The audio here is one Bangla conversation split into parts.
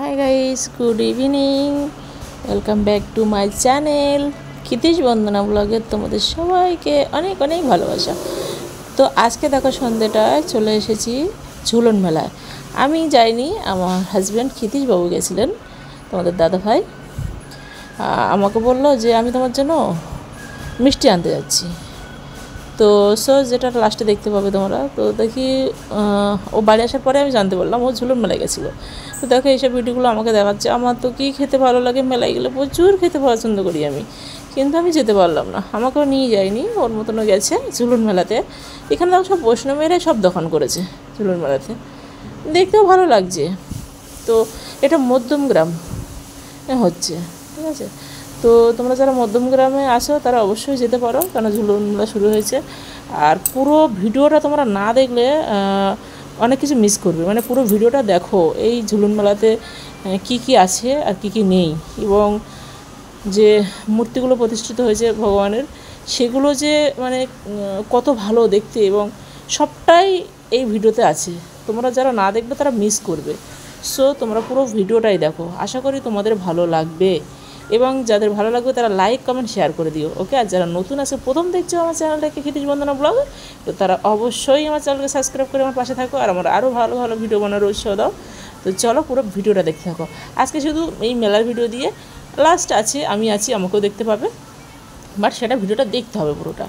High guys, good evening. Welcome back to my channel Kshitish Bandana ব্লগে। তোমাদের সবাইকে অনেক অনেক ভালোবাসা। তো আজকে দেখো সন্ধ্যেটায় চলে এসেছি ঝুলন মেলায়। আমি যাইনি, আমার হাজব্যান্ড ক্ষিতিশবাবু গেছিলেন, তোমাদের দাদা ভাই। আমাকে বললো যে আমি তোমার জন্য মিষ্টি আনতে যাচ্ছি। তো যেটা লাস্টে দেখতে পাবে তোমরা। তো দেখি ও বাড়ি আসার পরে আমি জানতে পারলাম ও ঝুলন মেলায় গেছিলো। তো দেখো এইসব ভিডিওগুলো আমাকে দেখাচ্ছে। আমার তো কী খেতে ভালো লাগে, মেলায় গেলে প্রচুর খেতে পছন্দ করি আমি, কিন্তু আমি যেতে পারলাম না। আমাকেও নিয়ে যায়নি, ওর মতনও গেছে ঝুলন মেলাতে। এখানে দেখো সব বৈষ্ণবেরাই সব দোকান করেছে ঝুলন মেলাতে, দেখতেও ভালো লাগছে। তো এটা মধ্যমগ্রাম হচ্ছে, ঠিক আছে। তো তোমরা যারা মধ্যমগ্রামে আসো তারা অবশ্যই যেতে পারো, কারণ ঝুলন মেলা শুরু হয়েছে। আর পুরো ভিডিওটা তোমরা না দেখলে অনেক কিছু মিস করবে। মানে পুরো ভিডিওটা দেখো, এই ঝুলন মেলাতে কি কি আছে আর কি কি নেই, এবং যে মূর্তিগুলো প্রতিষ্ঠিত হয়েছে ভগবানের, সেগুলো যে মানে কত ভালো দেখতে, এবং সবটাই এই ভিডিওতে আছে। তোমরা যারা না দেখবে তারা মিস করবে। তোমরা পুরো ভিডিওটাই দেখো, আশা করি তোমাদের ভালো লাগবে, এবং যাদের ভালো লাগবে তারা লাইক কমেন্ট শেয়ার করে দিও, ওকে। আর যারা নতুন আছে, প্রথম দেখছো আমার চ্যানেলটাকে ক্ষিতিশ বন্দনা ব্লগ, তো তারা অবশ্যই আমার চ্যানেলকে সাবস্ক্রাইব করে আমার পাশে থাকো, আর আমার আরও ভালো ভালো ভিডিও বানানোর উৎসাহ দাও। তো চলো পুরো ভিডিওটা দেখতে থাকো। আজকে শুধু এই মেলার ভিডিও দিয়ে, লাস্ট আছে আমি আছি, আমাকেও দেখতে পাবে, বাট সেটা ভিডিওটা দেখতে হবে পুরোটা।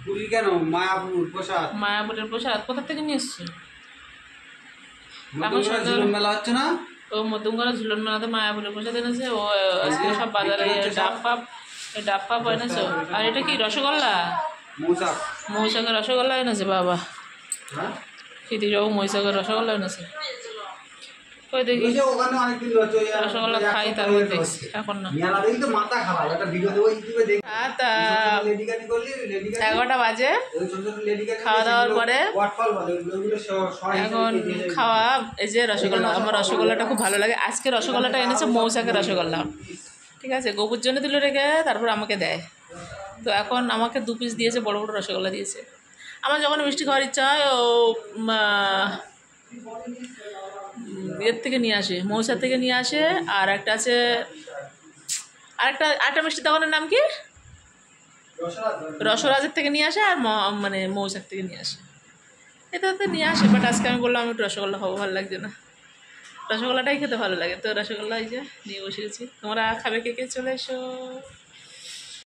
পুরী কেন? মায়াপুর প্রসাদ। মায়াপুরের প্রসাদ কোথা থেকে নিয়ে এসছো? ঝুলন মেলা হচ্ছে না? ও মধ্যমগড়া ঝুলন মেলাতে মায়াপুরের প্রসাদ এনেছে। ও আজকে সব বাজারে ডাব পাপ এনেছো। আর এটা কি রসগোল্লা? মৌসাকের রসগোল্লা এনেছে বাবা। ক্ষিতিবাবু মৌসাকের রসগোল্লা এনেছে। কই দেখি রসগোল্লা খাই, তারপর দেখছি, এখন না। 11টা বাজে, খাওয়া দাওয়ার পরে এখন খাওয়া। এই যে রসগোল্লা, আমার রসগোল্লাটা খুব ভালো লাগে। আজকে রসগোল্লাটা এনেছে মৌসাকের রসগোল্লা, ঠিক আছে। গোপুর জন্য তুলে রেখে তারপর আমাকে দেয়। তো এখন আমাকে 2 পিস দিয়েছে, বড় বড় রসগোল্লা দিয়েছে। আমার যখন মিষ্টি খাওয়ার ইচ্ছা হয় ও এর থেকে নিয়ে আসে, মৌসা থেকে নিয়ে আসে। আর একটা আছে, আরেকটা মিষ্টির দোকানের নাম কি? রসরাজের থেকে নিয়ে আসে। আর মানে মৌসার থেকে নিয়ে আসে, এটাতে নিয়ে আসে। বাট আজকে আমি বললাম আমি একটু রসগোল্লা খাবো, ভালো লাগছে না। রসগোল্লাটাই খেতে ভালো লাগে, তো রসগোল্লা এই যে নিয়ে বসে গেছি। তোমরা খাবে কে কে? চলে এসো।